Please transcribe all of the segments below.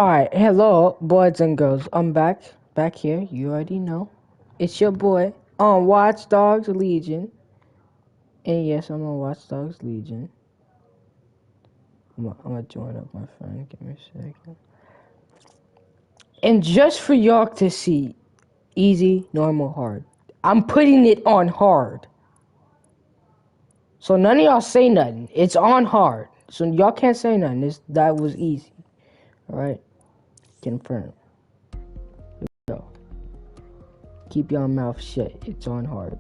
Alright, hello, boys and girls. I'm back here. You already know. It's your boy on Watch Dogs Legion. And yes, I'm on Watch Dogs Legion. I'm gonna join up my friend. Give me a second. And just for y'all to see, easy, normal, hard. I'm putting it on hard. So none of y'all say nothing. It's on hard. So y'all can't say nothing. That was easy. Alright? Confirm. So, keep your mouth shut. It's on hard.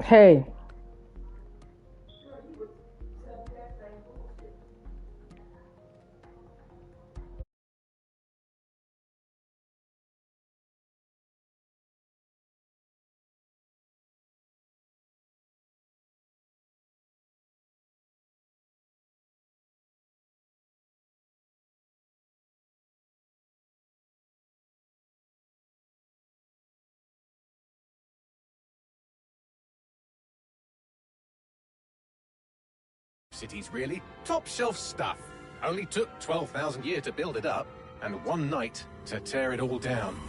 Hey. Cities, really? Top shelf stuff. Only took 12,000 years to build it up, and one night to tear it all down.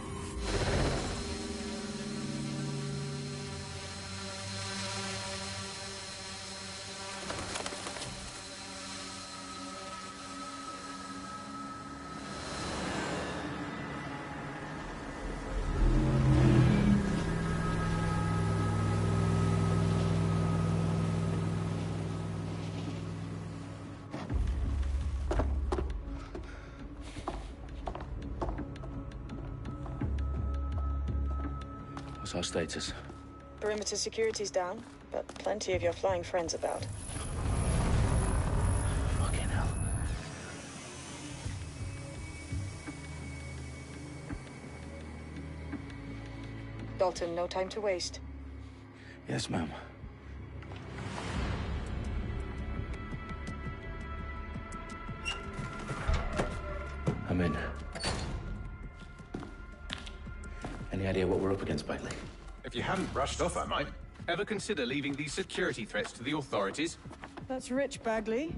What's our status? Perimeter security's down, but plenty of your flying friends about. Fucking hell. Dalton, no time to waste. Yes, ma'am. I'm in. Any idea what we're up against, Bagley? If you hadn't brushed off, I might. Ever consider leaving these security threats to the authorities? That's rich, Bagley.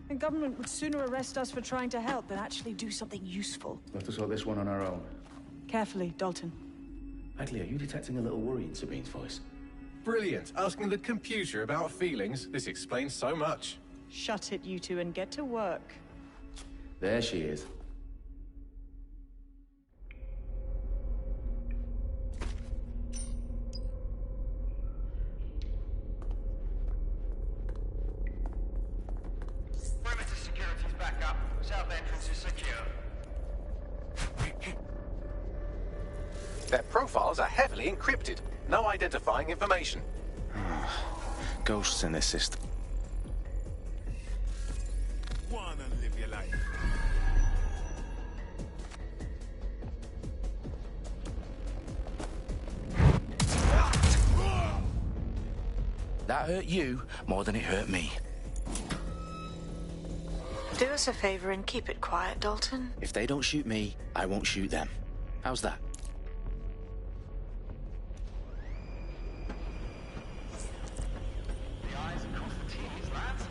The government would sooner arrest us for trying to help than actually do something useful. We'll have to sort this one on our own. Carefully, Dalton. Bagley, are you detecting a little worry in Sabine's voice? Brilliant. Asking the computer about feelings. This explains so much. Shut it, you two, and get to work. There she is. Perimeter security's back up. South entrance is secure. Their profiles are heavily encrypted. No identifying information. Ghosts in this system. Wanna live your life. That hurt you more than it hurt me. Do us a favor and keep it quiet, Dalton. If they don't shoot me, I won't shoot them. How's that? The eyes across the T's, lads.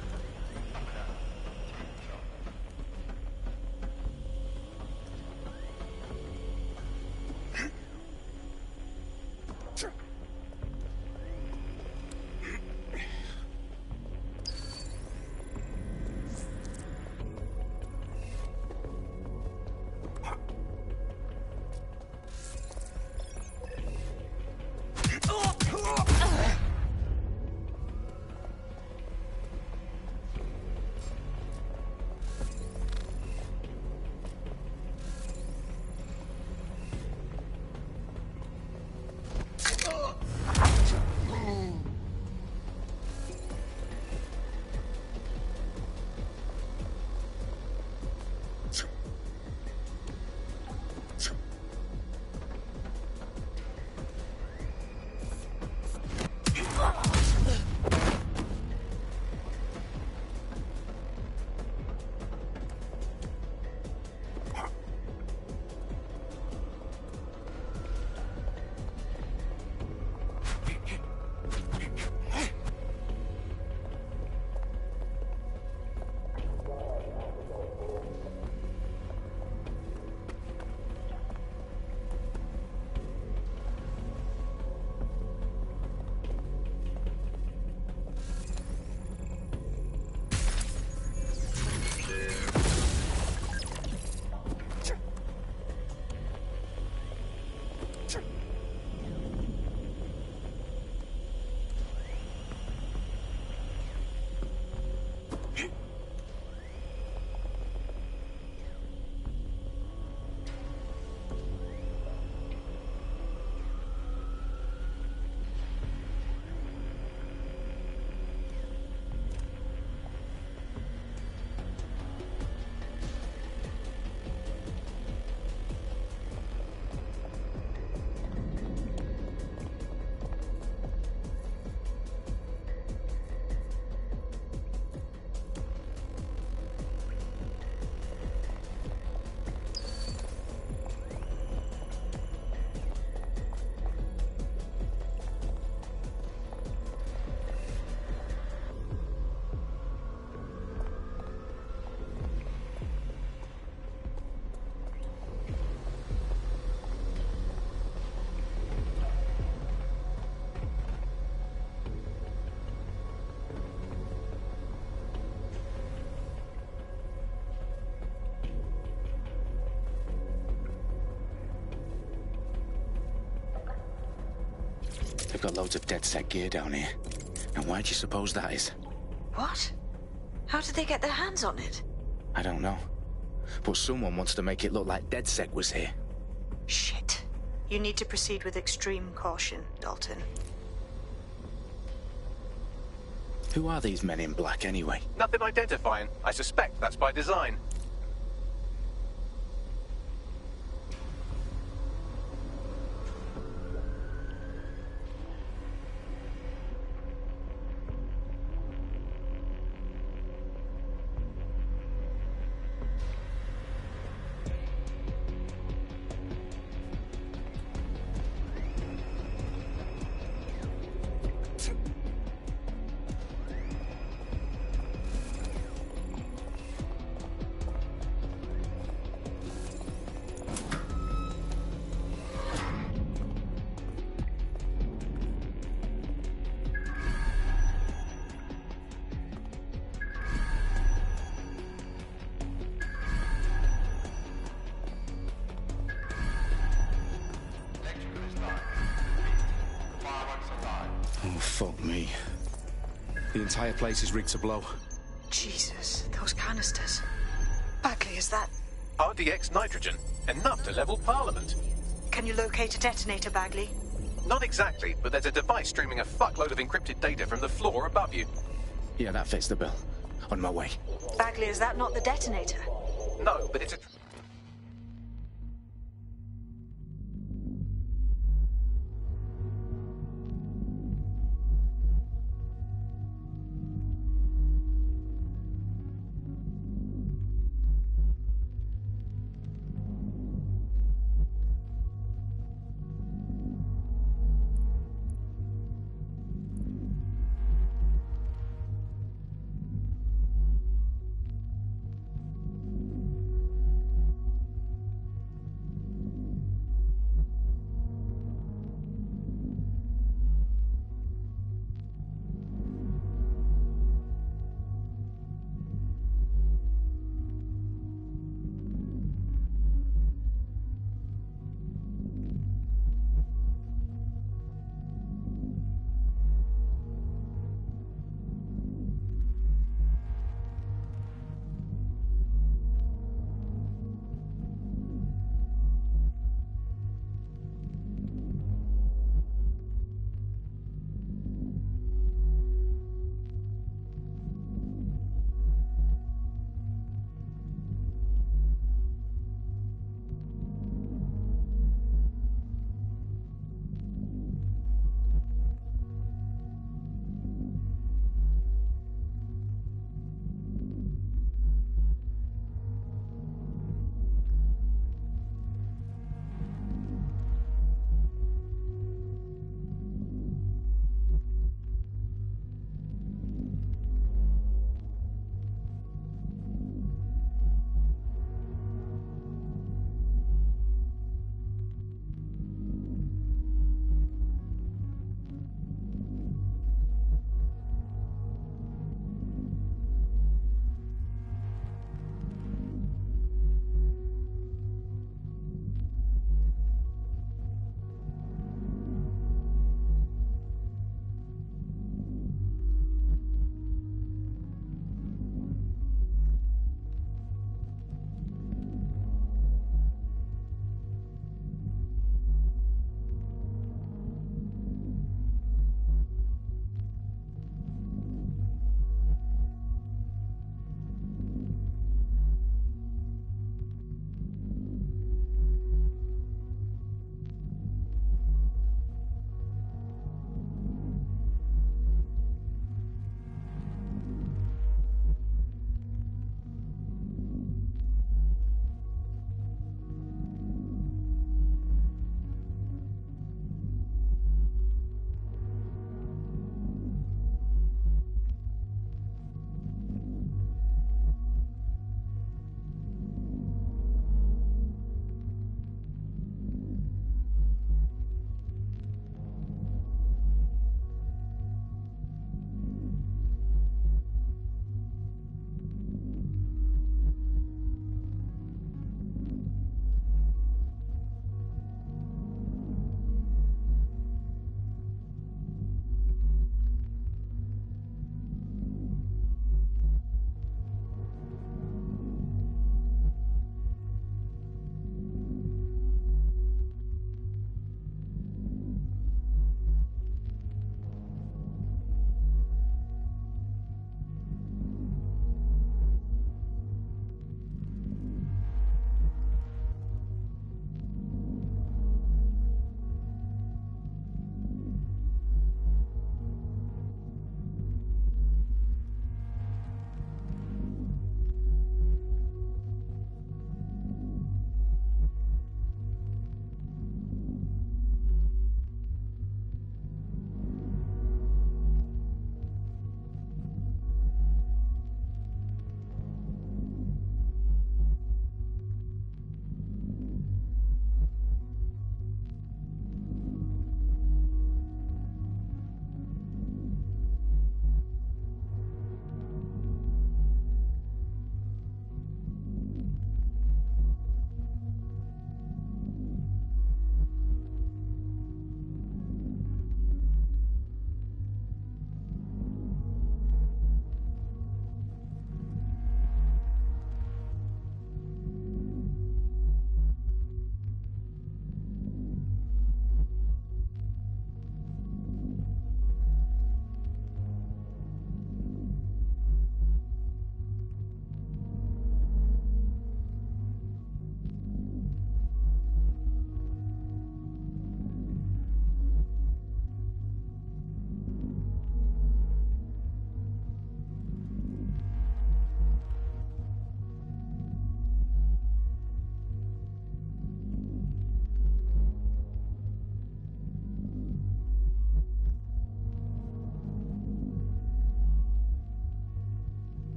They've got loads of DedSec gear down here. And why do you suppose that is? What? How did they get their hands on it? I don't know. But someone wants to make it look like DedSec was here. Shit. You need to proceed with extreme caution, Dalton. Who are these men in black anyway? Nothing identifying. I suspect that's by design. Oh, fuck me. The entire place is rigged to blow. Jesus, those canisters. Bagley, is that... RDX nitrogen. Enough to level Parliament. Can you locate a detonator, Bagley? Not exactly, but there's a device streaming a fuckload of encrypted data from the floor above you. Yeah, that fits the bill. On my way. Bagley, is that not the detonator? No, but it's a...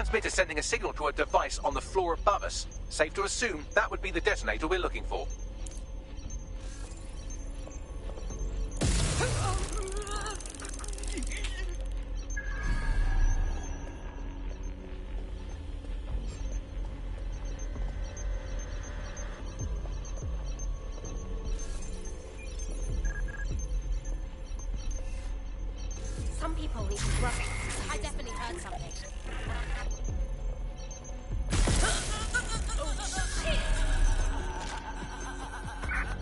transmitter's sending a signal to a device on the floor above us. Safe to assume that would be the detonator we're looking for. Some people need to rush. I definitely heard something.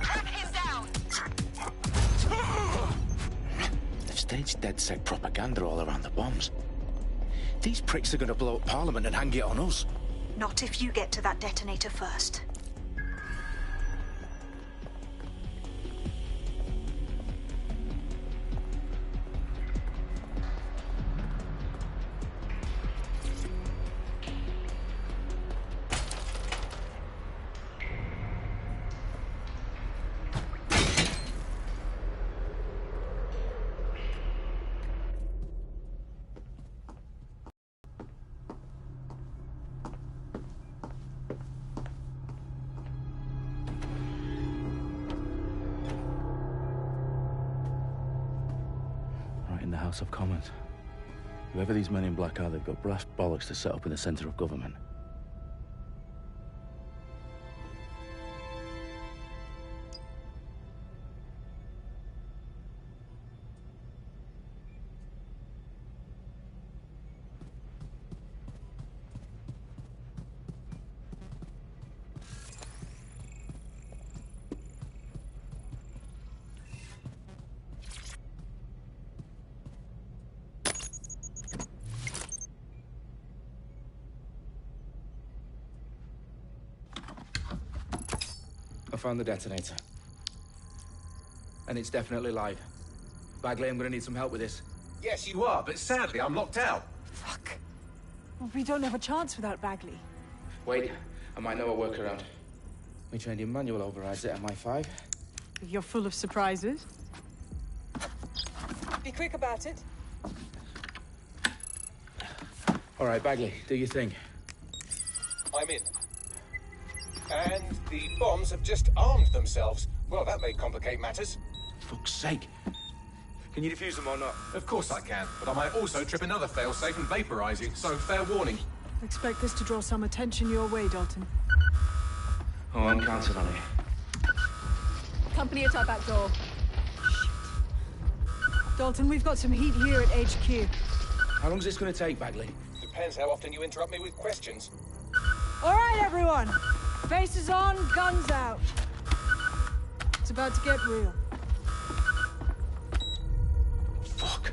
Track him down! They've staged DedSec propaganda all around the bombs. These pricks are going to blow up Parliament and hang it on us. Not if you get to that detonator first. In the House of Commons. Whoever these men in black are, they've got brass bollocks to set up in the centre of government. I found the detonator. And it's definitely live. Bagley, I'm gonna need some help with this. Yes, you are, but sadly I'm locked out. Fuck. Well, we don't have a chance without Bagley. Wait, I might know a workaround. We trained in manual overrides at MI5. You're full of surprises. Be quick about it. All right, Bagley, do your thing. I'm in. And the bombs have just armed themselves. Well, that may complicate matters. Fuck's sake. Can you defuse them or not? Of course I can, but I might also trip another failsafe and vaporize you, so fair warning. Expect this to draw some attention your way, Dalton. Oh, I'm counting on it. Company at our back door. Dalton, we've got some heat here at HQ. How long is this gonna take, Bagley? Depends how often you interrupt me with questions. All right, everyone. Faces on, guns out. It's about to get real. Fuck.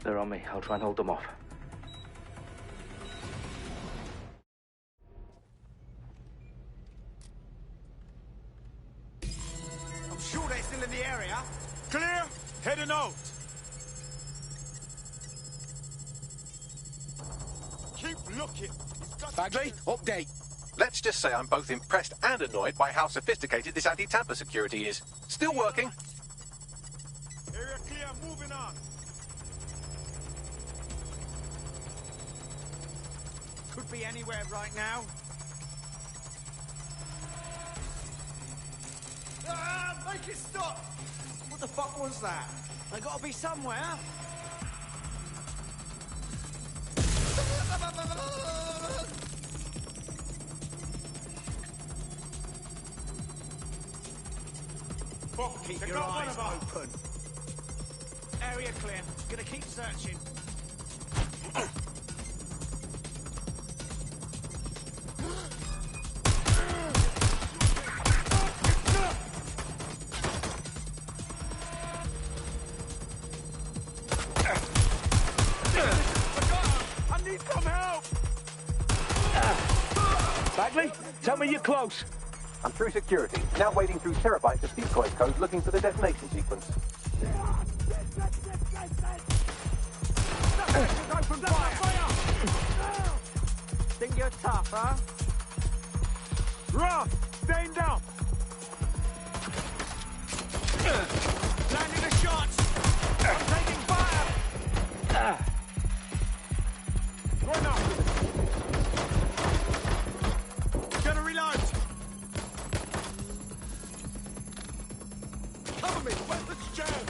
They're on me. I'll try and hold them off. I'm sure they're still in the area. Clear? Heading out. Keep looking. Bagley, update. Let's just say I'm both impressed and annoyed by how sophisticated this anti-tamper security is. Still working. Area clear, moving on. Could be anywhere right now. Make it stop! What the fuck was that? They gotta be somewhere. Fuck, keep your eyes open. Area clear. Gonna keep searching. Bagley, tell me you're close. I'm through security, now wading through terabytes of decoy code looking for the detonation sequence. Think you're tough, huh? Rough! Staying down. Landing the shots. I'm taking fire. Run up. Gonna reload. Cover me. Weapons jammed.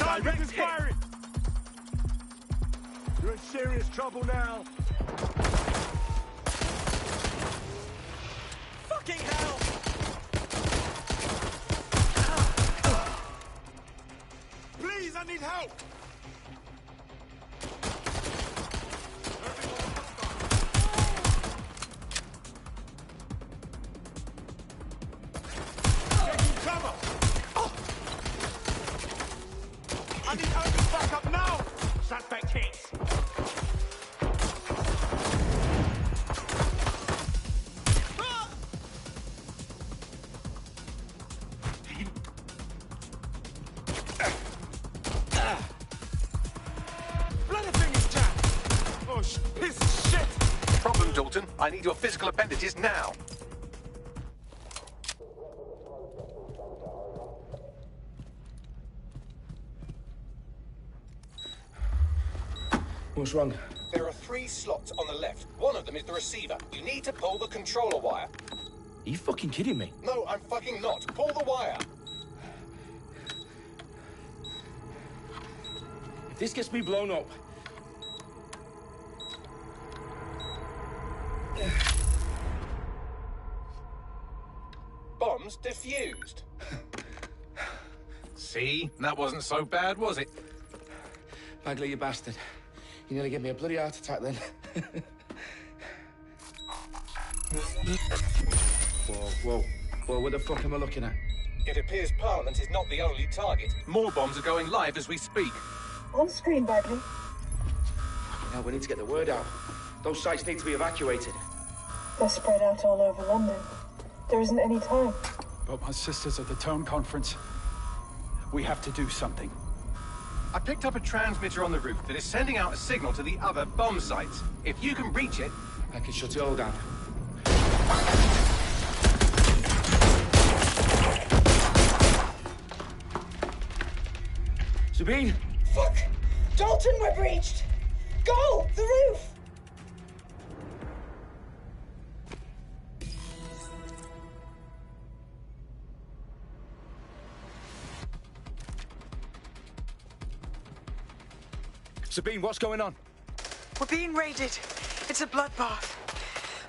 Target is firing. You're in serious trouble now. Fucking hell! Please, I need help! Taking cover! I need urgent backup now! Suspect hits! Dalton, I need your physical appendages now. What's wrong? There are 3 slots on the left. One of them is the receiver. You need to pull the controller wire. Are you fucking kidding me? No, I'm fucking not. Pull the wire. If this gets me blown up... Bombs defused. See? That wasn't so bad, was it? Bagley, you bastard. You nearly gave me a bloody heart attack then. Whoa. What the fuck am I looking at? It appears Parliament is not the only target. More bombs are going live as we speak. On screen, Bagley. Now we need to get the word out. Those sites need to be evacuated. They're spread out all over London. There isn't any time. But my sister's at the town conference. We have to do something. I picked up a transmitter on the roof that is sending out a signal to the other bomb sites. If you can reach it... I can shut it all down. Sabine! Fuck! Dalton, we're breached! Go! The roof! Sabine, what's going on? We're being raided. It's a bloodbath.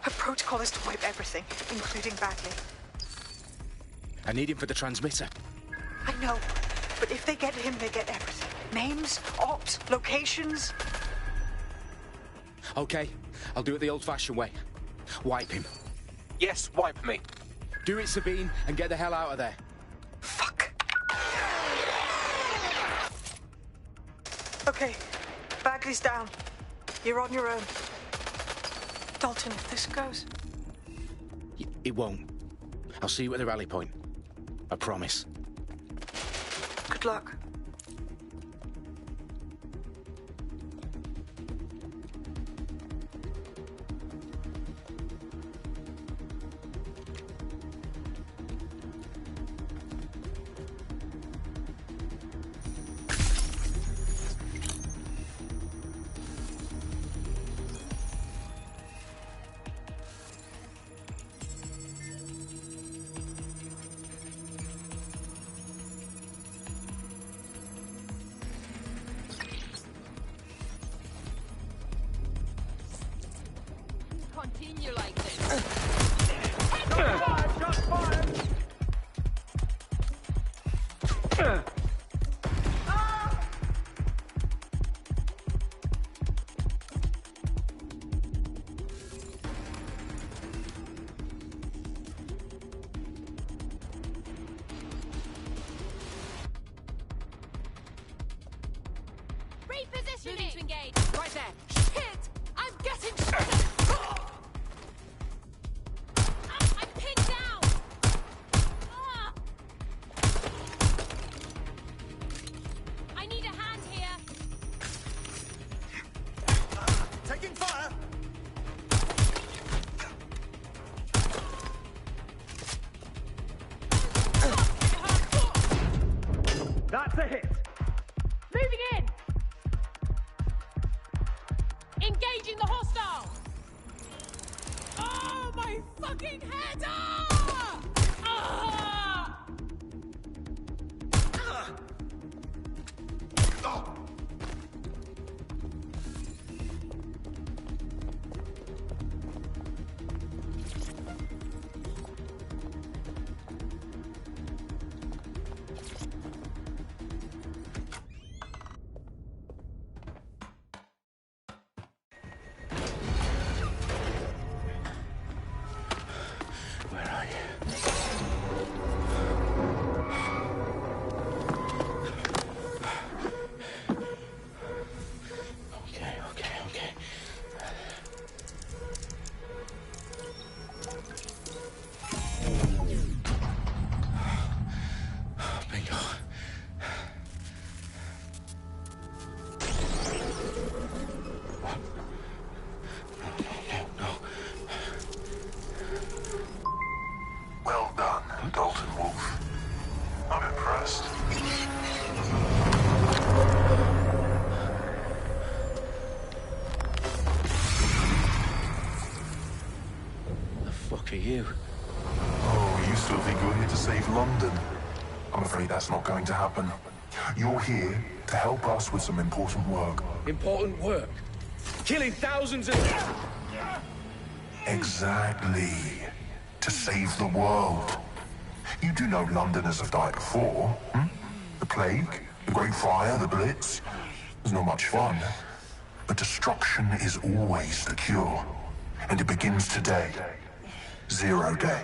Her protocol is to wipe everything, including Bagley. I need him for the transmitter. I know, but if they get him, they get everything. Names, ops, locations. Okay, I'll do it the old-fashioned way. Wipe him. Yes, wipe me. Do it, Sabine, and get the hell out of there. Fuck. Okay, Bagley's down. You're on your own. Dalton, if this goes... It won't. I'll see you at the rally point. I promise. Good luck. Continue like this. Shots fired! Repositioning. Moving to engage. Right there. Shit! I'm getting shot. I'm pinned down. I need a hand here. Taking fire! That's a hit. Moving in! Engaging the hostile! Oh, my fucking head! Ah! Ah! Where are you? Okay. Bingo. No. Well done, Dalton Wolf. I'm impressed. The fuck are you? Oh, you still think you're here to save London? I'm afraid that's not going to happen. You're here to help us with some important work. Important work? Killing thousands of... Exactly. To save the world. You do know Londoners have died before, hmm? The Plague, the Great Fire, the Blitz. It's not much fun. But destruction is always the cure. And it begins today. Zero Day.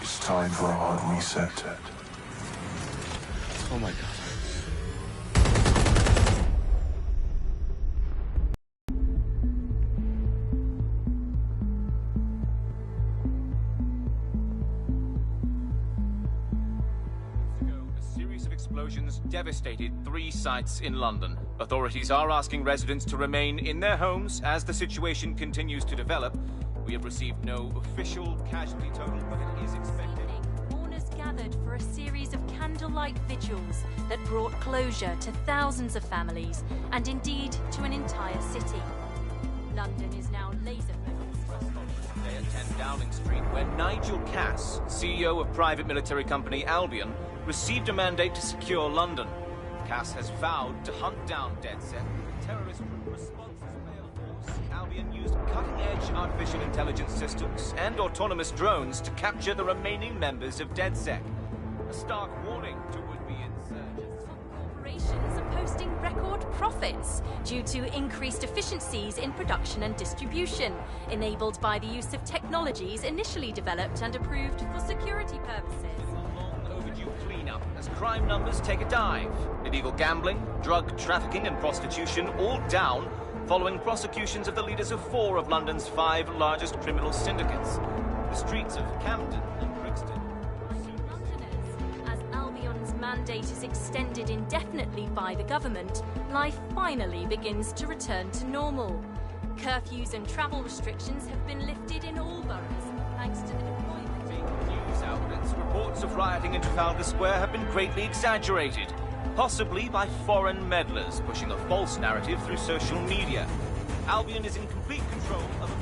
It's time for a hard reset. Oh my God. A series of explosions devastated 3 sites in London. Authorities are asking residents to remain in their homes as the situation continues to develop. We have received no official casualty total, but it is expected. Mourners gathered for a series of candlelight vigils that brought closure to thousands of families and indeed to an entire city. London is now laser-focused. Today at 10 Downing Street, where Nigel Cass, CEO of private military company Albion, received a mandate to secure London. Cass has vowed to hunt down DedSec. Terrorist responses failed force. Albion used cutting-edge artificial intelligence systems and autonomous drones to capture the remaining members of DedSec. A stark warning to would-be insurgents. Corporations are posting record profits due to increased efficiencies in production and distribution, enabled by the use of technologies initially developed and approved for security purposes. Overdue cleanup as crime numbers take a dive. Illegal gambling, drug trafficking and prostitution all down following prosecutions of the leaders of 4 of London's 5 largest criminal syndicates. The streets of Camden and Brixton. Londoners, as Albion's mandate is extended indefinitely by the government, life finally begins to return to normal. Curfews and travel restrictions have been lifted in all boroughs, thanks to the deployment. News outlets, reports of rioting in Trafalgar Square have been greatly exaggerated, possibly by foreign meddlers pushing a false narrative through social media. Albion is in complete control of a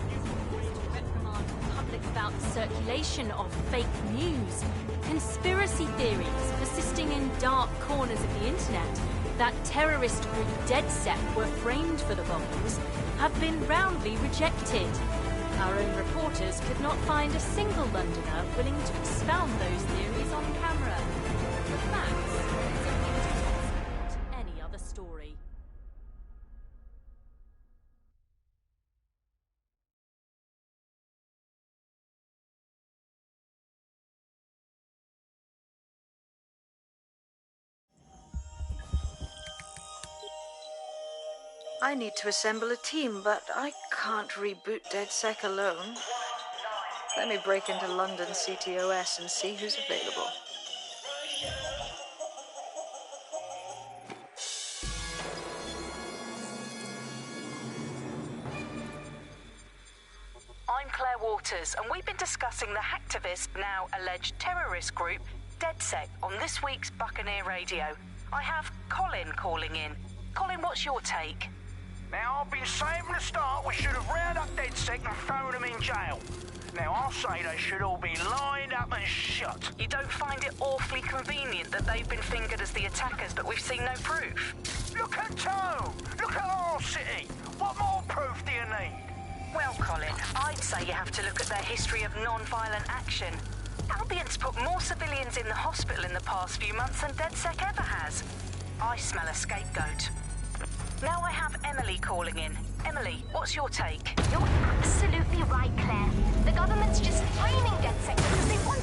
reprimand the public about the circulation of fake news, conspiracy theories persisting in dark corners of the internet that terrorist group DedSec were framed for the bombings have been roundly rejected. Our own reporters could not find a single Londoner willing to expound those theories on camera. The facts simply to any other story. I need to assemble a team, but I can't reboot DedSec alone. Let me break into London CTOS and see who's available. reporters, and we've been discussing the hacktivist, now alleged terrorist group, DedSec, on this week's Buccaneer Radio. I have Colin calling in. Colin, what's your take? Now, I've been saying from the start we should have rounded up DedSec and thrown them in jail. Now, I'll say they should all be lined up and shot. You don't find it awfully convenient that they've been fingered as the attackers, but we've seen no proof? Look at Tone! Look at our city! What more proof do you need? Well, Colin, I'd say you have to look at their history of non-violent action. Albion's put more civilians in the hospital in the past few months than DedSec ever has. I smell a scapegoat. Now I have Emily calling in. Emily, what's your take? You're absolutely right, Claire. The government's just framing DedSec because they want...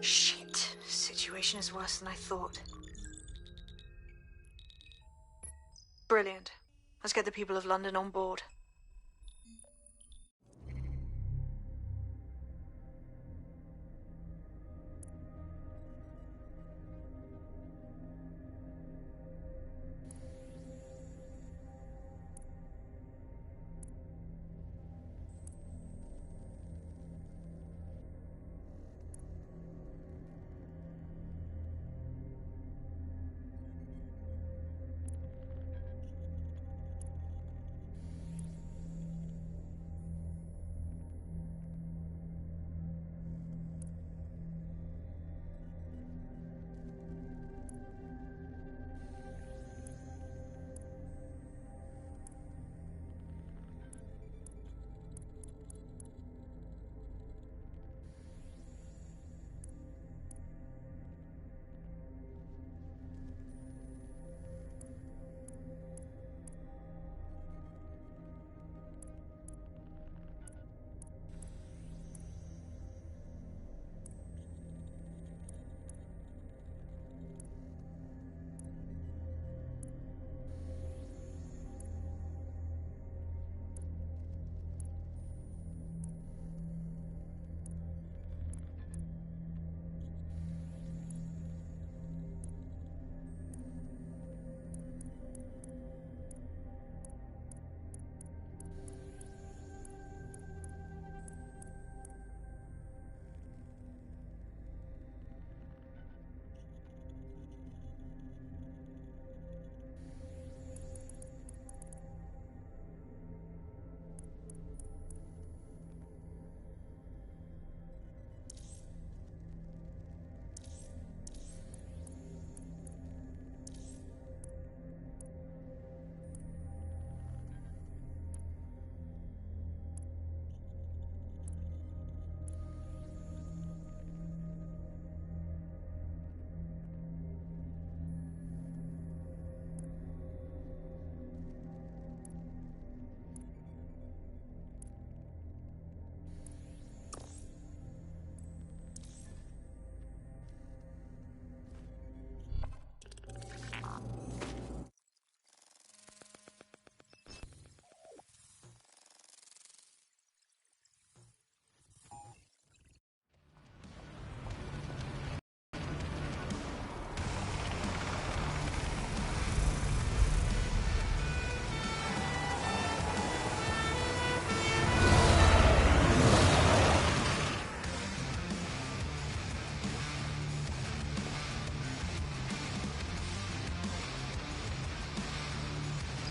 Shit. Situation is worse than I thought. Brilliant. Let's get the people of London on board.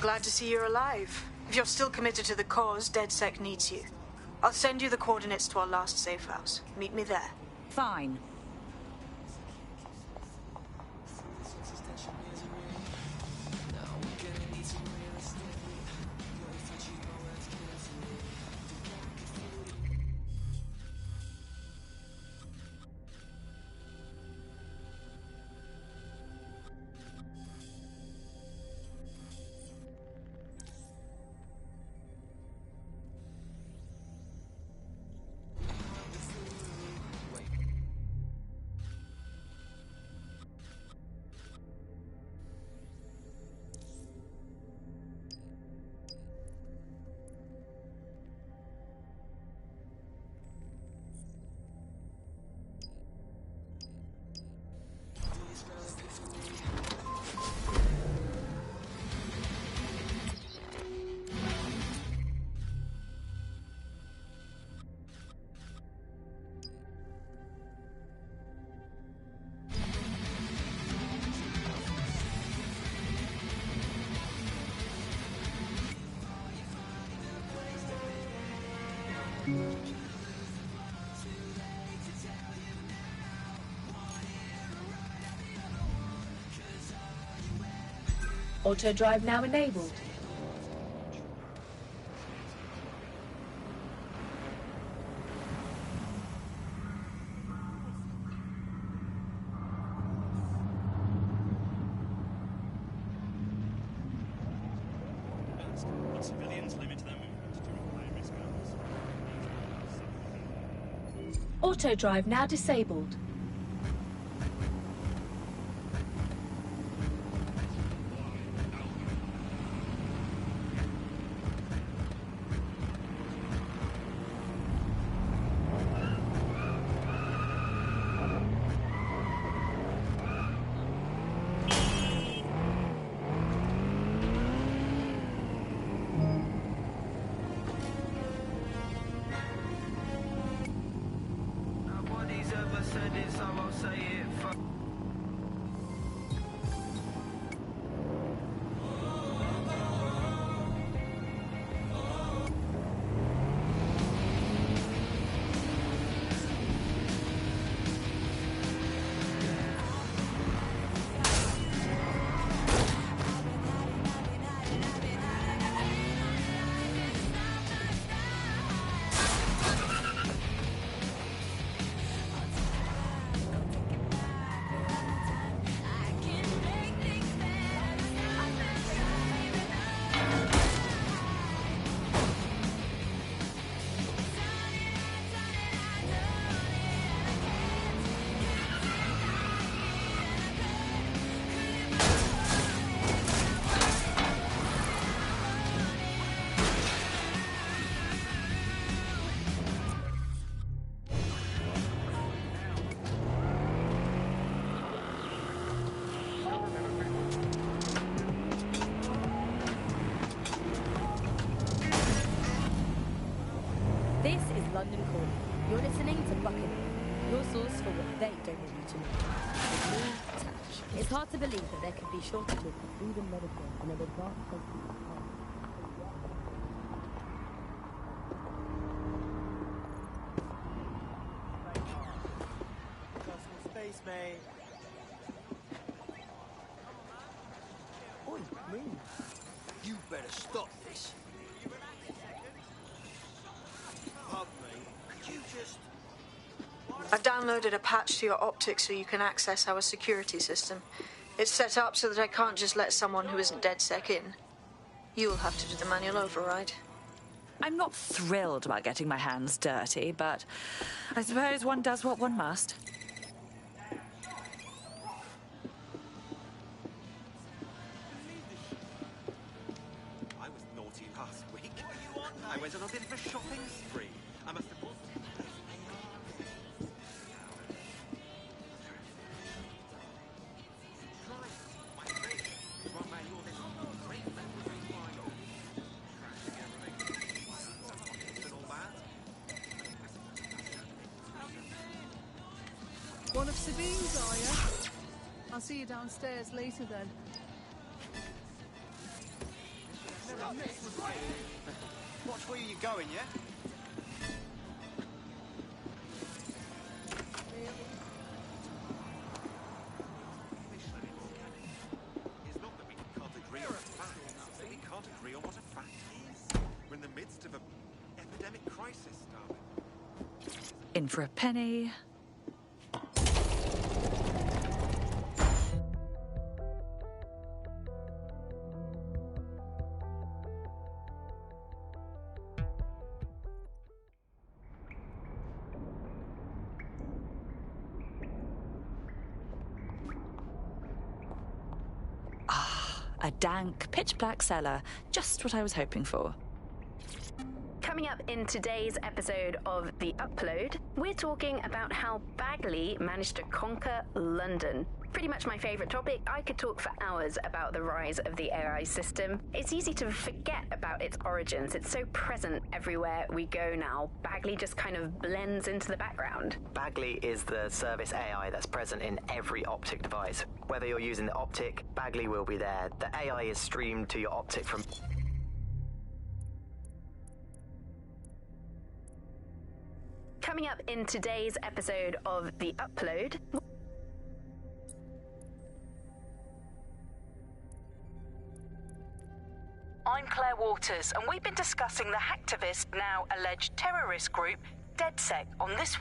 Glad to see you're alive. If you're still committed to the cause, DedSec needs you. I'll send you the coordinates to our last safe house. Meet me there. Fine. Auto drive now enabled. Civilians limit their movement during high-risk hours. Auto drive now disabled. said it, so I'll say it first. This is London Calling. You're listening to Buckingham, your source for what they don't want you to know. With me, Tash. It's hard to believe that there could be shortages of food and medicine in an advanced country. Personal space, mate. Oi, move. You better stop this. I've downloaded a patch to your optics so you can access our security system. It's set up so that I can't just let someone who isn't DedSec in. You'll have to do the manual override. I'm not thrilled about getting my hands dirty, but I suppose one does what one must. I was naughty last week. I went on a bit of a shopping spree. I must have bought... One of Sabine's, are you? I'll see you downstairs later then. Watch where you're going, yeah? It's not that we can't agree on facts, it's that we can't agree on what a fact is. We're in the midst of an epidemic crisis, darling. In for a penny. A dank, pitch-black cellar. Just what I was hoping for. Coming up in today's episode of The Upload, we're talking about how Bagley managed to conquer London. Pretty much my favourite topic. I could talk for hours about the rise of the AI system. It's easy to forget about its origins. It's so present everywhere we go now. Bagley just kind of blends into the background. Bagley is the service AI that's present in every optic device. Whether you're using the optic, Bagley will be there. The AI is streamed to your optic from... Coming up in today's episode of The Upload... I'm Claire Waters, and we've been discussing the hacktivist, now alleged terrorist group, DedSec, on this...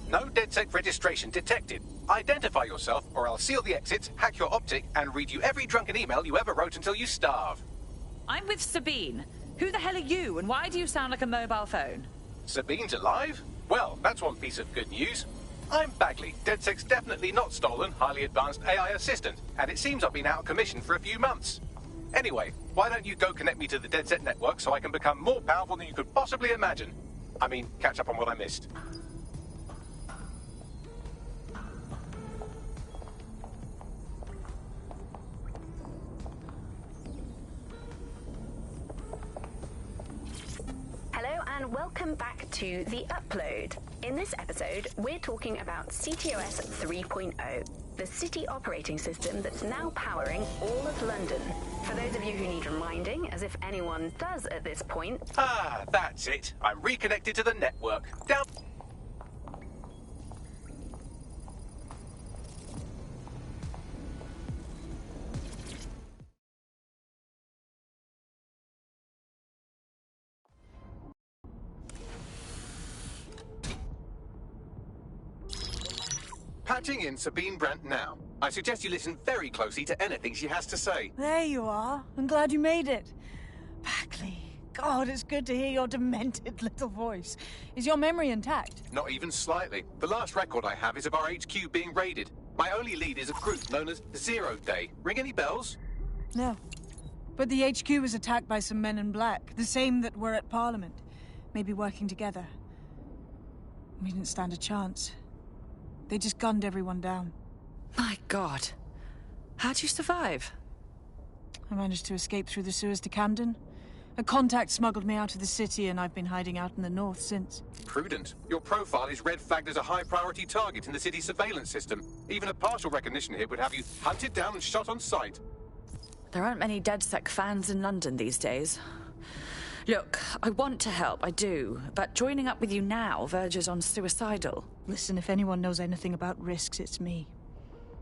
No DedSec registration detected. Identify yourself, or I'll seal the exits, hack your optic, and read you every drunken email you ever wrote until you starve. I'm with Sabine. Who the hell are you, and why do you sound like a mobile phone? Sabine's alive? Well, that's one piece of good news. I'm Bagley, DedSec's definitely not stolen, highly advanced AI assistant, and it seems I've been out of commission for a few months. Anyway, why don't you go connect me to the DedSec network so I can become more powerful than you could possibly imagine? I mean, catch up on what I missed. Hello and welcome back to The Upload. In this episode, we're talking about CTOS 3.0, the city operating system that's now powering all of London. For those of you who need reminding, as if anyone does at this point... Ah, that's it. I'm reconnected to the network. Down... Patching in Sabine Brandt now. I suggest you listen very closely to anything she has to say. There you are. I'm glad you made it. Bagley, God, it's good to hear your demented little voice. Is your memory intact? Not even slightly. The last record I have is of our HQ being raided. My only lead is a group known as Zero Day. Ring any bells? No. But the HQ was attacked by some men in black, the same that were at Parliament. Maybe working together. We didn't stand a chance. They just gunned everyone down. My God. How'd you survive? I managed to escape through the sewers to Camden. A contact smuggled me out of the city, and I've been hiding out in the north since. Prudent. Your profile is red flagged as a high-priority target in the city's surveillance system. Even a partial recognition hit would have you hunted down and shot on sight. There aren't many DedSec fans in London these days. Look, I want to help, I do, but joining up with you now verges on suicidal. Listen, if anyone knows anything about risks, it's me.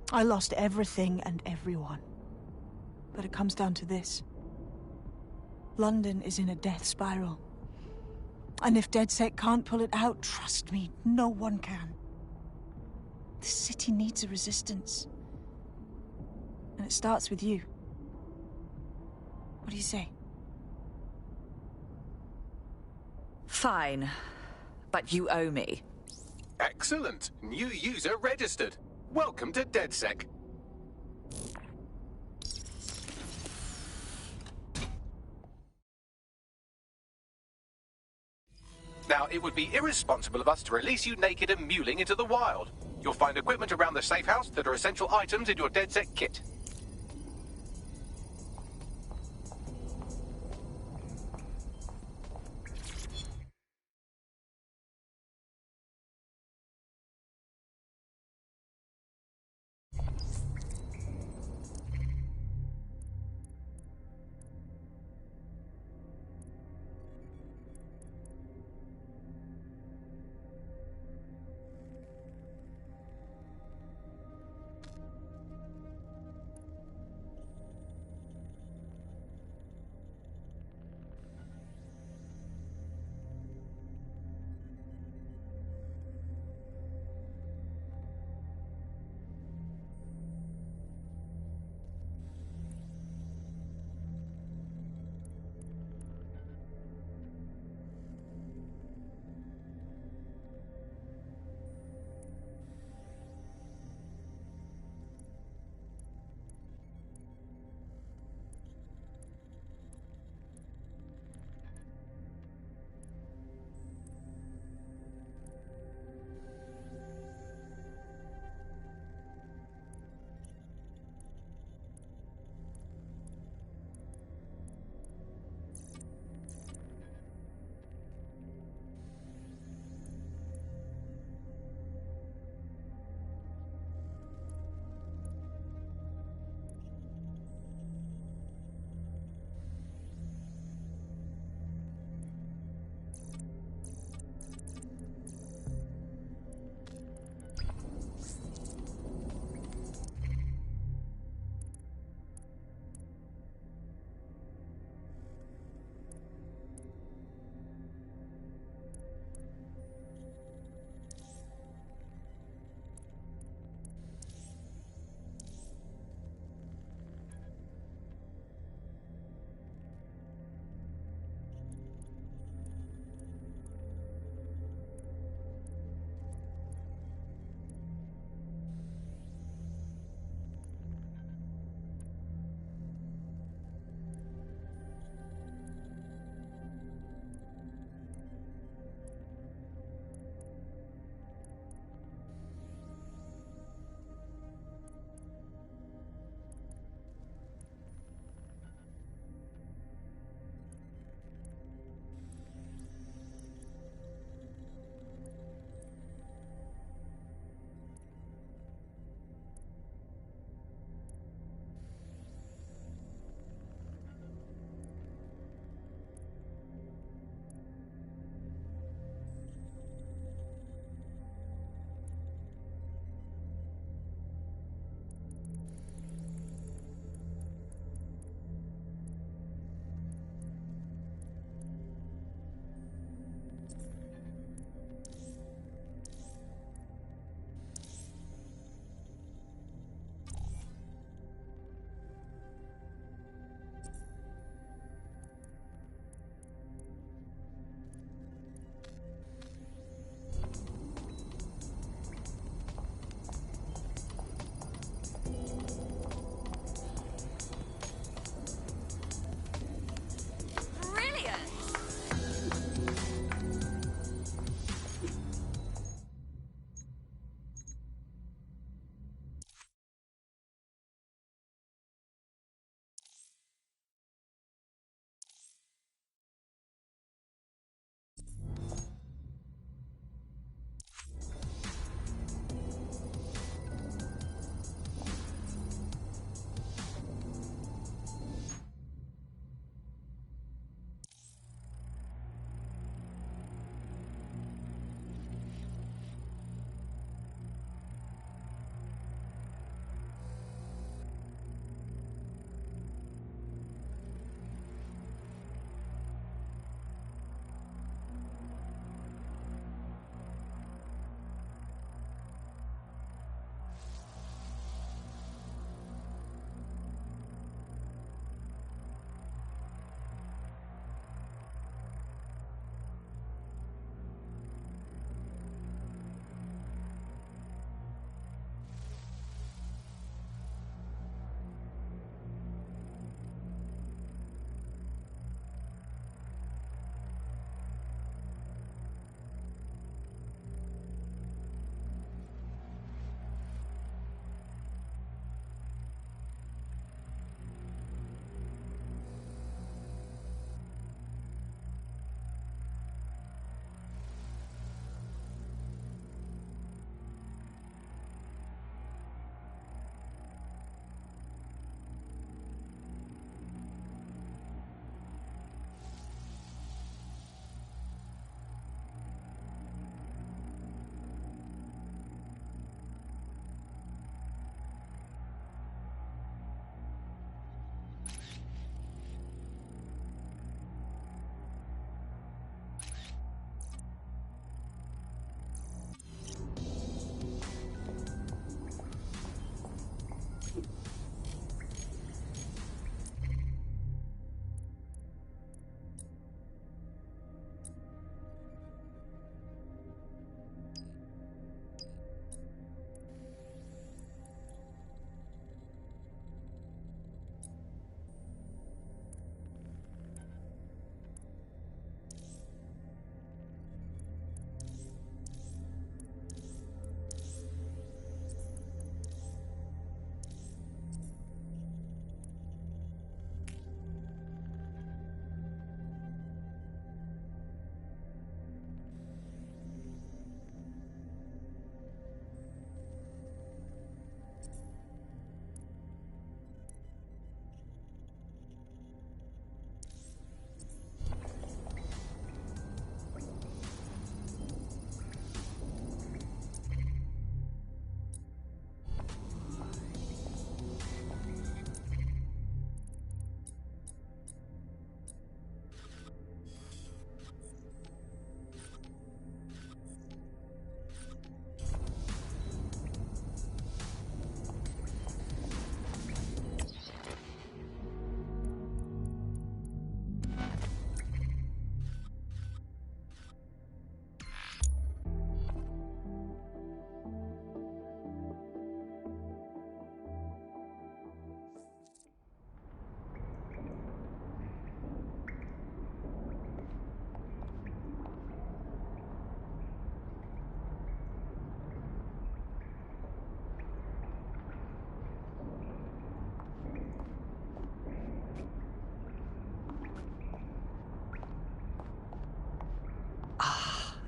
I lost everything and everyone. But it comes down to this. London is in a death spiral. And if DedSec can't pull it out, trust me, no one can. The city needs a resistance. And it starts with you. What do you say? Fine, but you owe me. Excellent. New user registered. Welcome to DedSec. Now, it would be irresponsible of us to release you naked and mewling into the wild. You'll find equipment around the safe house that are essential items in your DedSec kit.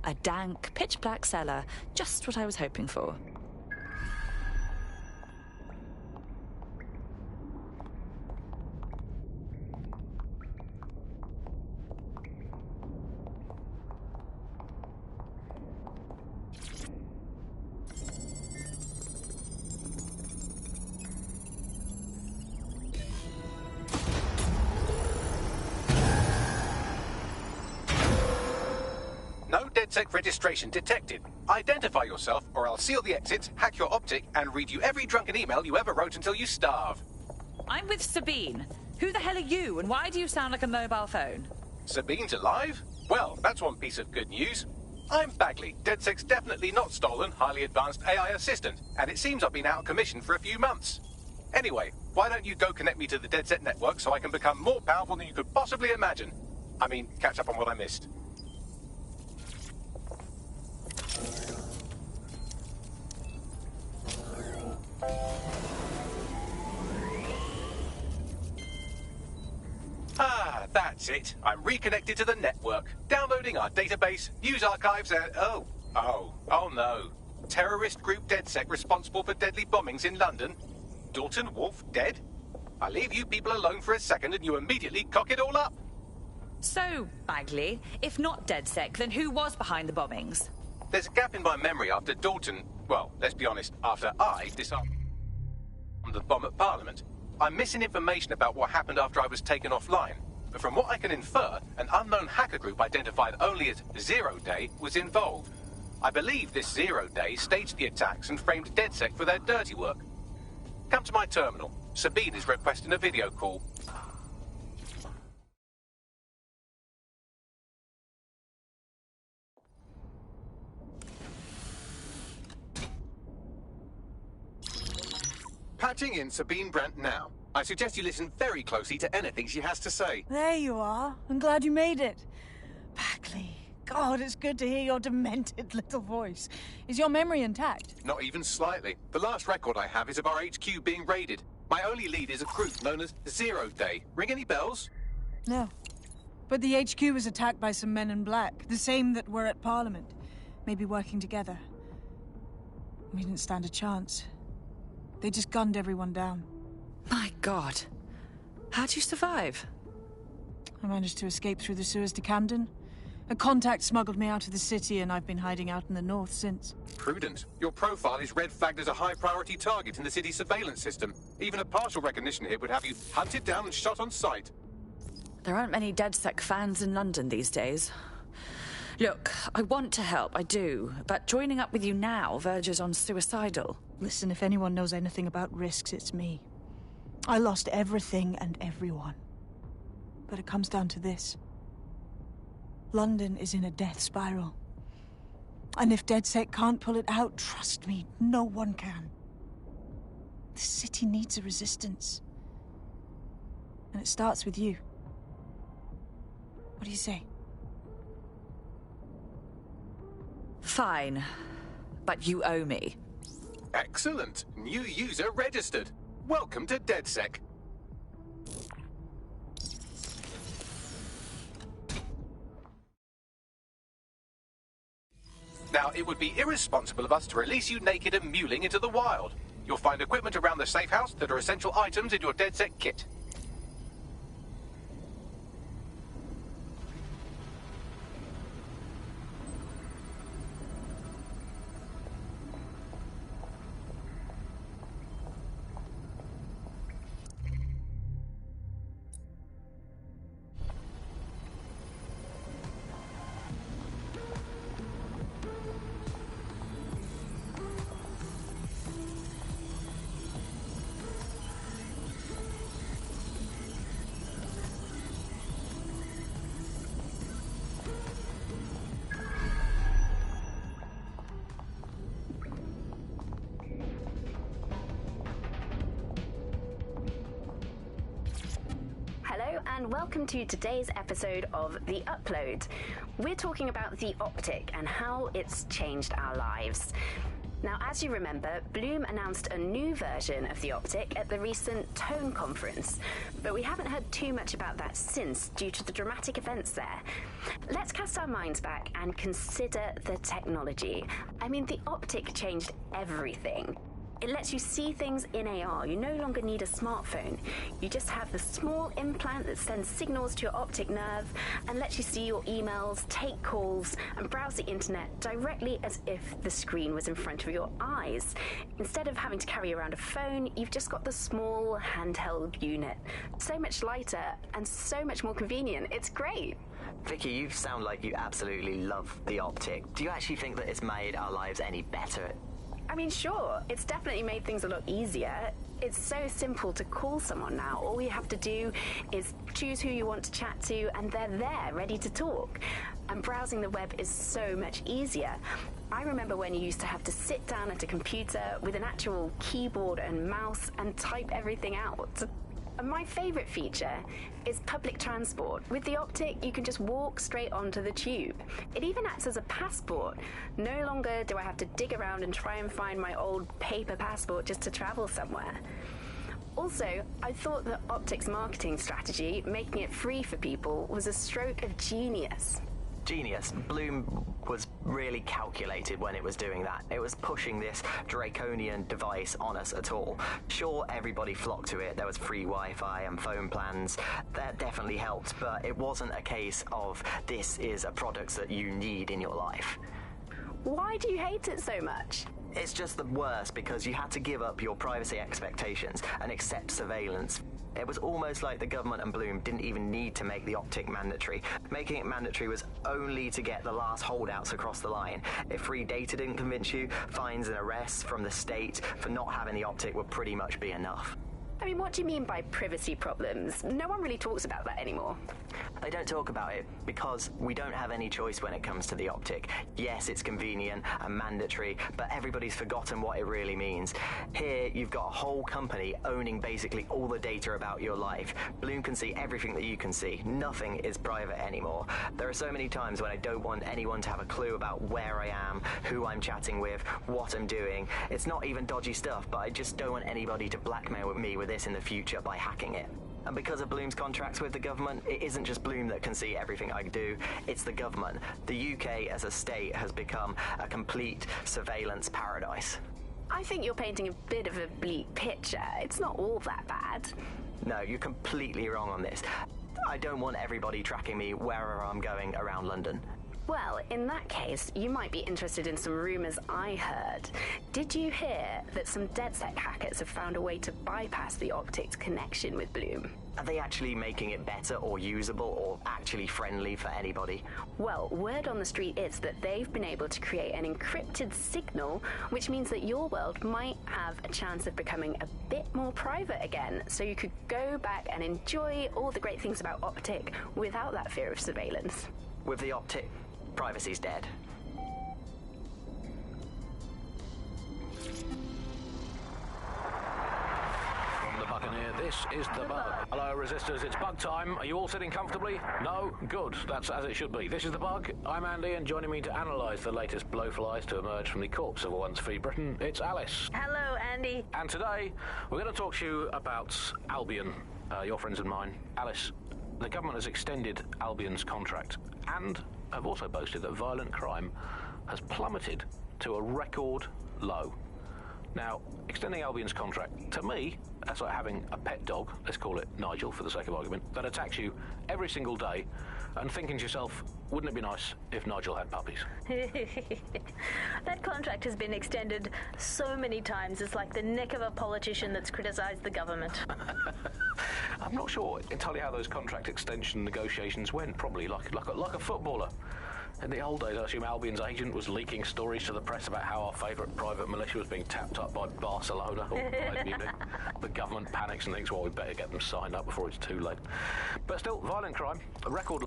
A dank, pitch-black cellar. Just what I was hoping for. DedSec registration detected. Identify yourself, or I'll seal the exits, hack your optic, and read you every drunken email you ever wrote until you starve. I'm with Sabine. Who the hell are you, and why do you sound like a mobile phone? Sabine's alive? Well, that's one piece of good news. I'm Bagley, DedSec's definitely not stolen, highly advanced AI assistant, and it seems I've been out of commission for a few months. Anyway, why don't you go connect me to the DedSec network so I can become more powerful than you could possibly imagine? I mean, catch up on what I missed. Ah, that's it. I'm reconnected to the network. Downloading our database, news archives, and... Oh no. Terrorist group DedSec responsible for deadly bombings in London? Dalton Wolf dead? I leave you people alone for a second and you immediately cock it all up. So, Bagley, if not DedSec, then who was behind the bombings? There's a gap in my memory after Dalton... Well, let's be honest, after I disarmed the bomb at Parliament. I'm missing information about what happened after I was taken offline. But from what I can infer, an unknown hacker group identified only as Zero Day was involved. I believe this Zero Day staged the attacks and framed DedSec for their dirty work. Come to my terminal. Sabine is requesting a video call. Patching in Sabine Brandt now. I suggest you listen very closely to anything she has to say. There you are. I'm glad you made it. Bagley. God, it's good to hear your demented little voice. Is your memory intact? Not even slightly. The last record I have is of our HQ being raided. My only lead is a group known as Zero Day. Ring any bells? No. But the HQ was attacked by some men in black, the same that were at Parliament. Maybe working together. We didn't stand a chance. They just gunned everyone down. My God. How'd you survive? I managed to escape through the sewers to Camden. A contact smuggled me out of the city, and I've been hiding out in the north since. Prudent. Your profile is red flagged as a high-priority target in the city's surveillance system. Even a partial recognition hit would have you hunted down and shot on sight. There aren't many DedSec fans in London these days. Look, I want to help, I do, but joining up with you now verges on suicidal. Listen, if anyone knows anything about risks, it's me. I lost everything and everyone. But it comes down to this. London is in a death spiral. And if DedSec can't pull it out, trust me, no one can. The city needs a resistance. And it starts with you. What do you say? Fine. But you owe me. Excellent. New user registered. Welcome to DedSec. Now, it would be irresponsible of us to release you naked and mewling into the wild. You'll find equipment around the safe house that are essential items in your DedSec kit. And welcome to today's episode of The Upload. We're talking about the optic and how it's changed our lives. Now, as you remember, Bloom announced a new version of the Optic at the recent Tone Conference, but we haven't heard too much about that since due to the dramatic events there. Let's cast our minds back and consider the technology. I mean, the Optic changed everything. It lets you see things in AR. You no longer need a smartphone. You just have the small implant that sends signals to your optic nerve and lets you see your emails, take calls, and browse the internet directly as if the screen was in front of your eyes. Instead of having to carry around a phone, you've just got the small handheld unit. So much lighter and so much more convenient. It's great. Vicky, you sound like you absolutely love the Optic. Do you actually think that it's made our lives any better? I mean, sure, it's definitely made things a lot easier. It's so simple to call someone now. All you have to do is choose who you want to chat to, and they're there, ready to talk. And browsing the web is so much easier. I remember when you used to have to sit down at a computer with an actual keyboard and mouse and type everything out. And my favourite feature is public transport. With the Optic, you can just walk straight onto the tube. It even acts as a passport. No longer do I have to dig around and try and find my old paper passport just to travel somewhere. Also, I thought that Optic's marketing strategy, making it free for people, was a stroke of genius. Genius. Bloom was really calculated when it was doing that. It was pushing this draconian device on us at all. Sure, everybody flocked to it. There was free Wi-Fi and phone plans. That definitely helped, but it wasn't a case of this is a product that you need in your life. Why do you hate it so much? It's just the worst because you had to give up your privacy expectations and accept surveillance. It was almost like the government and Bloom didn't even need to make the Optic mandatory. Making it mandatory was only to get the last holdouts across the line. If free data didn't convince you, fines and arrests from the state for not having the Optic would pretty much be enough. I mean, what do you mean by privacy problems? No one really talks about that anymore. They don't talk about it because we don't have any choice when it comes to the Optic. Yes, it's convenient and mandatory, but everybody's forgotten what it really means. Here, you've got a whole company owning basically all the data about your life. Bloom can see everything that you can see. Nothing is private anymore. There are so many times when I don't want anyone to have a clue about where I am, who I'm chatting with, what I'm doing. It's not even dodgy stuff, but I just don't want anybody to blackmail me with this in the future by hacking it. And because of Bloom's contracts with the government, it isn't just Bloom that can see everything I do, it's the government. The UK as a state has become a complete surveillance paradise. I think you're painting a bit of a bleak picture. It's not all that bad. No, you're completely wrong on this. I don't want everybody tracking me wherever I'm going around London. Well, in that case, you might be interested in some rumours I heard. Did you hear that some DedSec hackers have found a way to bypass the Optic's connection with Bloom? Are they actually making it better or usable or actually friendly for anybody? Well, word on the street is that they've been able to create an encrypted signal, which means that your world might have a chance of becoming a bit more private again, so you could go back and enjoy all the great things about Optic without that fear of surveillance. With the Optic, privacy's dead. From the Buccaneer, this is the Bug. Hello, Resistors, it's Bug time. Are you all sitting comfortably? No? Good. That's as it should be. This is the Bug. I'm Andy, and joining me to analyse the latest blowflies to emerge from the corpse of a once-free Britain, it's Alice. Hello, Andy. And today, we're going to talk to you about Albion, your friends and mine. Alice, the government has extended Albion's contract and have also boasted that violent crime has plummeted to a record low. Now, extending Albion's contract, to me, that's like having a pet dog, let's call it Nigel for the sake of argument, that attacks you every single day and thinking to yourself, wouldn't it be nice if Nigel had puppies? That contract has been extended so many times, it's like the neck of a politician that's criticised the government. I'm not sure entirely how those contract extension negotiations went, probably like a footballer. In the old days, I assume Albion's agent was leaking stories to the press about how our favourite private militia was being tapped up by Barcelona or Bayern Munich. The government panics and thinks, well, we'd better get them signed up before it's too late. But still, violent crime, a record.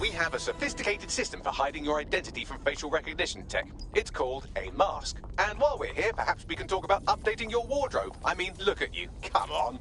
We have a sophisticated system for hiding your identity from facial recognition tech. It's called a mask. And while we're here, perhaps we can talk about updating your wardrobe. I mean, look at you. Come on.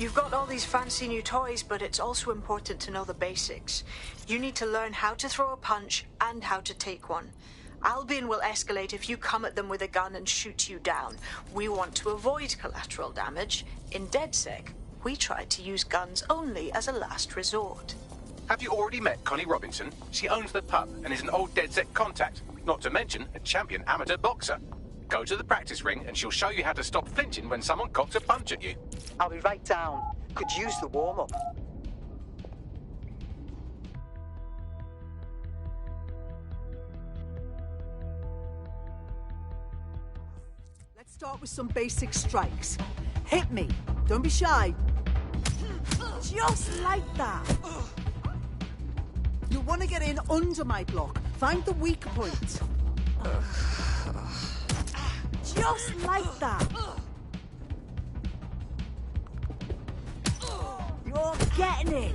You've got all these fancy new toys, but it's also important to know the basics. You need to learn how to throw a punch and how to take one. Albion will escalate if you come at them with a gun and shoot you down. We want to avoid collateral damage. In DedSec, we tried to use guns only as a last resort. Have you already met Connie Robinson? She owns the pub and is an old DedSec contact, not to mention a champion amateur boxer. Go to the practice ring and she'll show you how to stop flinching when someone cocks a punch at you. I'll be right down. Could use the warm-up. Let's start with some basic strikes. Hit me. Don't be shy. Just like that. You'll want to get in under my block. Find the weak point. Just like that. You're getting it.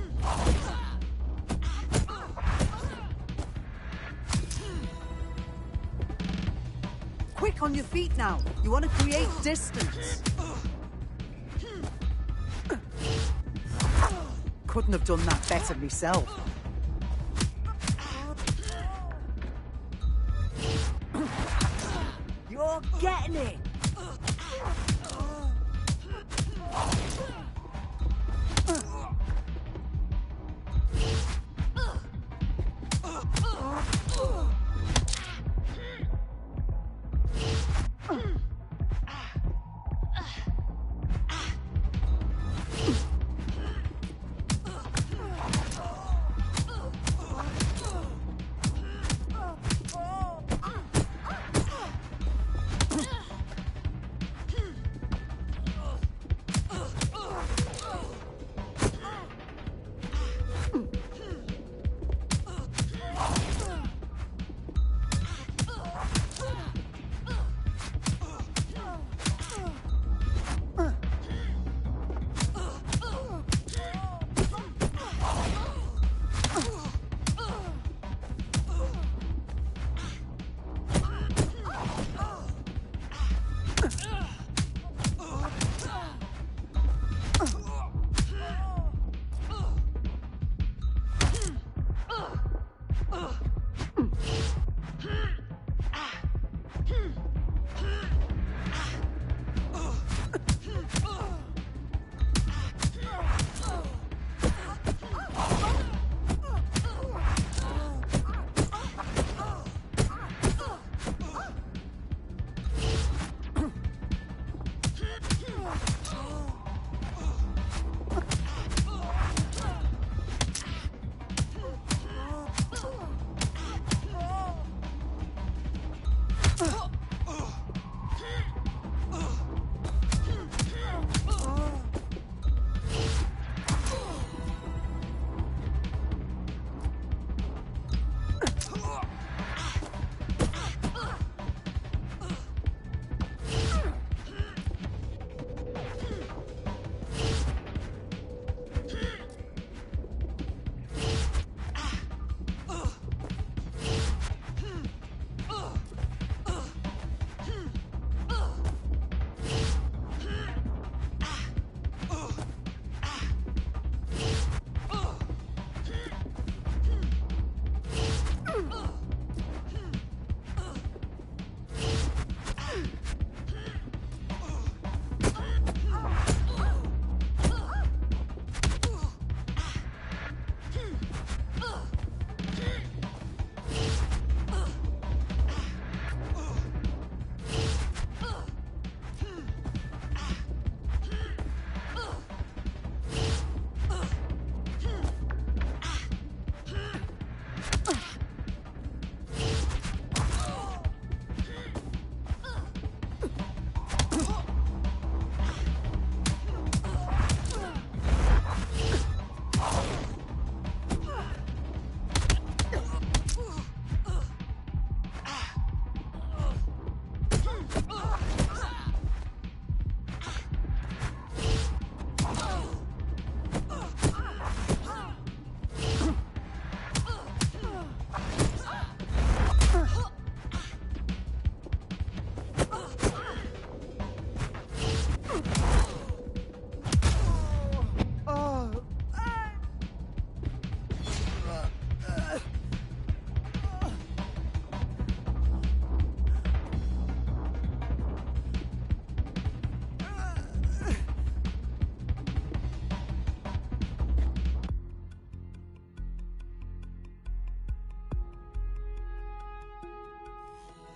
Quick on your feet now. You want to create distance. Couldn't have done that better myself. You're getting it.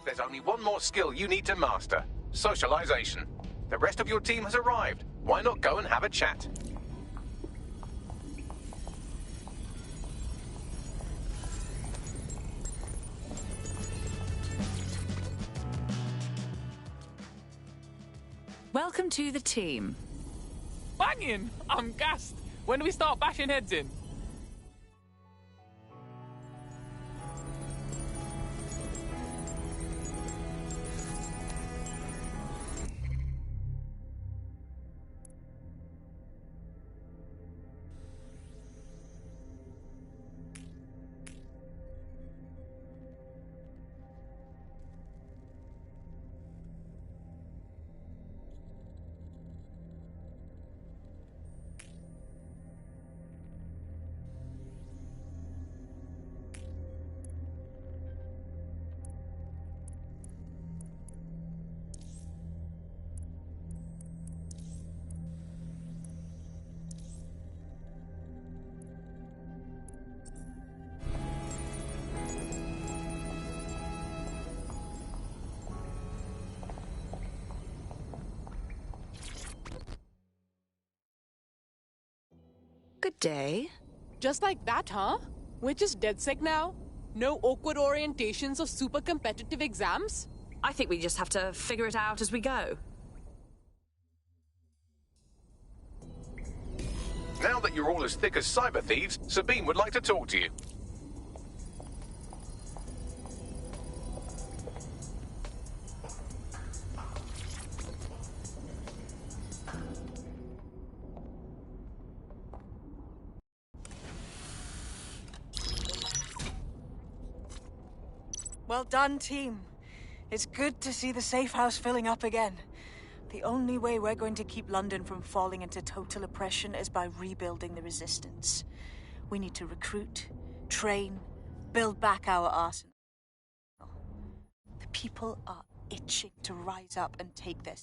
There's only one more skill you need to master. Socialization. The rest of your team has arrived. Why not go and have a chat? Welcome to the team. Banging! I'm gassed. When do we start bashing heads in? Good day. Just like that, huh? We're just DedSec now? No awkward orientations or super competitive exams? I think we just have to figure it out as we go. Now that you're all as thick as cyber thieves, Sabine would like to talk to you. Well done, team. It's good to see the safe house filling up again. The only way we're going to keep London from falling into total oppression is by rebuilding the resistance. We need to recruit, train, build back our arsenal. The people are itching to rise up and take their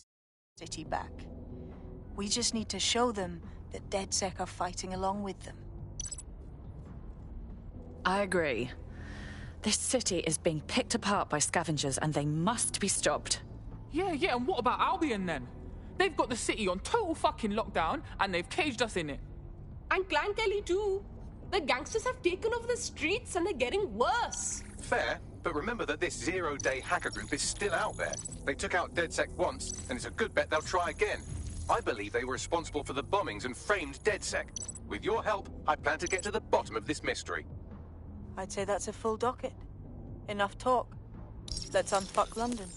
city back. We just need to show them that DedSec are fighting along with them. I agree. This city is being picked apart by scavengers and they must be stopped. Yeah, and what about Albion then? They've got the city on total fucking lockdown and they've caged us in it. And Clan Kelly too. The gangsters have taken over the streets and they're getting worse. Fair, but remember that this zero-day hacker group is still out there. They took out DedSec once, and it's a good bet they'll try again. I believe they were responsible for the bombings and framed DedSec. With your help, I plan to get to the bottom of this mystery. I'd say that's a full docket. Enough talk. Let's unfuck London.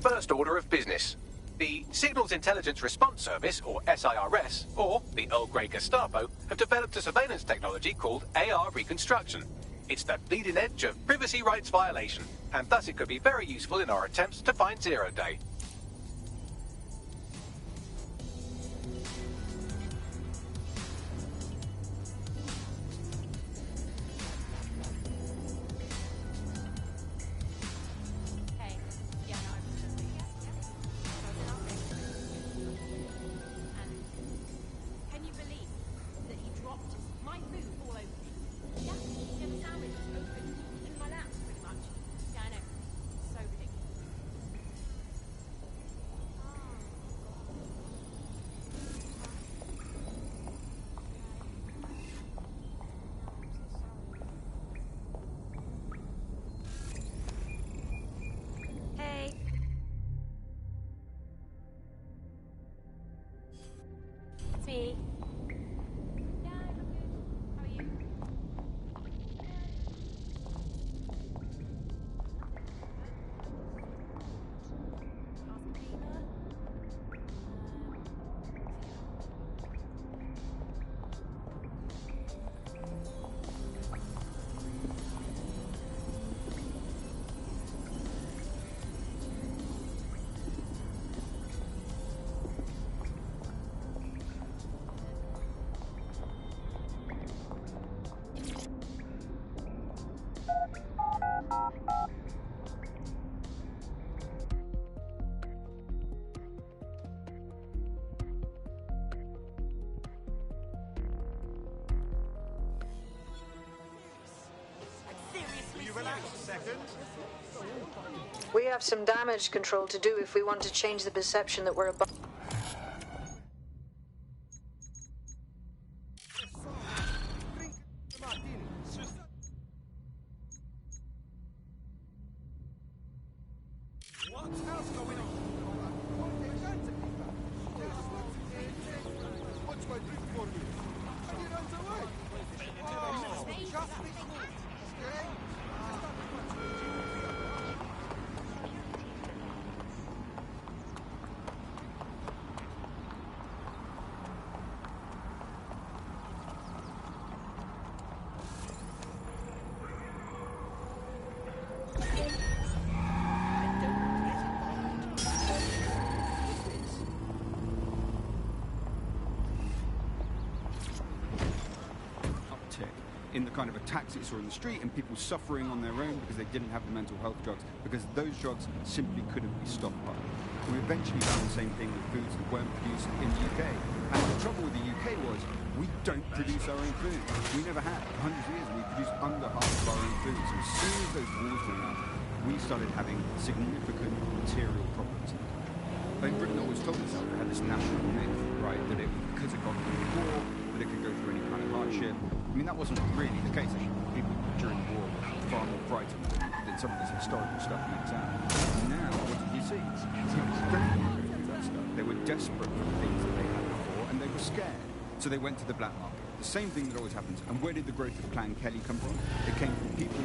First order of business. The Signals Intelligence Response Service, or SIRS, or the Earl Grey Gestapo, have developed a surveillance technology called AR Reconstruction. It's the bleeding edge of privacy rights violation, and thus it could be very useful in our attempts to find Zero Day. Me. relax a second. We have some damage control to do if we want to change the perception that we're above. In the kind of attacks that you saw in the street and people suffering on their own because they didn't have the mental health drugs, because those drugs simply couldn't be stopped by. We eventually found the same thing with foods that weren't produced in the UK. And the trouble with the UK was we don't produce our own food. We never had. For hundreds of years we produced under half of our own food. So as soon as those wars went up, we started having significant material problems. In Britain always told itself it had this national myth, right, that it, because it got through the war, that it could go through any kind of hardship. I mean, that wasn't really the case, actually. People during the war were far more frightened than some of this historical stuff makes out. Now, what did you see? People don't want to go through that stuff. They were desperate for the things that they had before, and they were scared. So they went to the black market. The same thing that always happens. And where did the growth of Clan Kelly come from? It came from people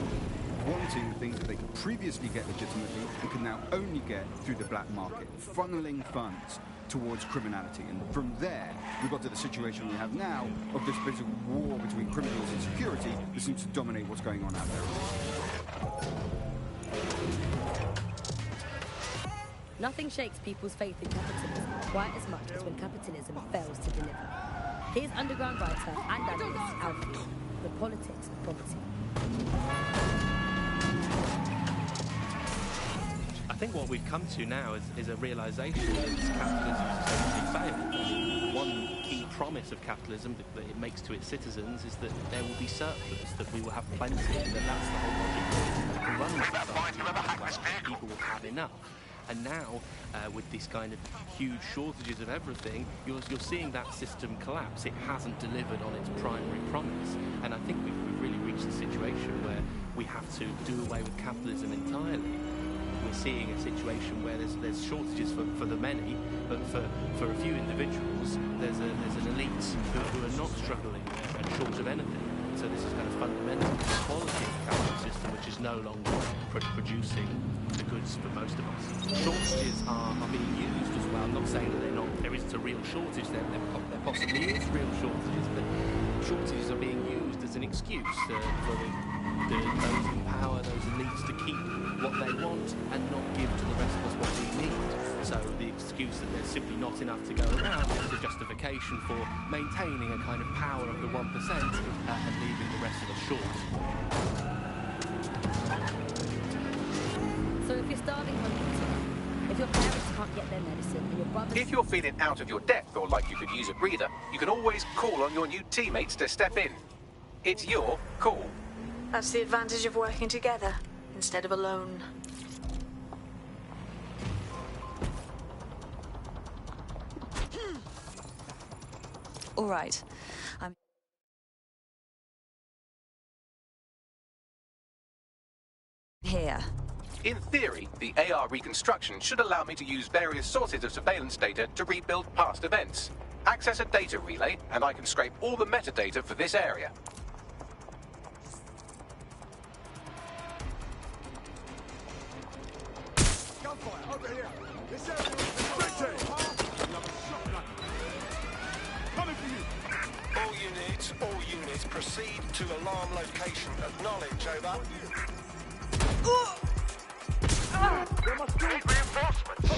wanting the things that they could previously get legitimately and can now only get through the black market, funneling funds towards criminality. And from there, we got to the situation we have now of this basic war between criminals and security that seems to dominate what's going on out there. Nothing shakes people's faith in capitalism quite as much as when capitalism fails to deliver. Here's underground writer and analyst Alfie, The Politics of Poverty. I think what we've come to now is a realisation that capitalism has totally failed. One key promise of capitalism that it makes to its citizens is that there will be surplus, that we will have plenty, and that's the whole logic to run society. People will have enough. And now, with this kind of huge shortages of everything, you're seeing that system collapse. It hasn't delivered on its primary promise. And I think we've really reached a situation where we have to do away with capitalism entirely. We're seeing a situation where there's shortages for the many, but for a few individuals, there's an elite who are not struggling and short of anything. So this is kind of fundamental to the quality of the capital system, which is no longer producing the goods for most of us. Shortages are being used as well. I'm not saying that there isn't a real shortage. There possibly is real shortages, but shortages are being used as an excuse for those in power, those elites, to keep what they want and not give to the rest of us what we need. So the excuse that there's simply not enough to go around is a justification for maintaining a kind of power of the 1% and leaving the rest of us short. So if you're starving hungry, if your parents can't get their medicine and your brother... If you're feeling out of your depth or like you could use a breather, you can always call on your new teammates to step in. It's your call. That's the advantage of working together instead of alone. All right. I'm here. In theory, the AR reconstruction should allow me to use various sources of surveillance data to rebuild past events. Access a data relay, and I can scrape all the metadata for this area. Gunfire, over here! This area is restricted! Coming for you! All units, proceed to alarm location. Acknowledge, over. There must be reinforcements!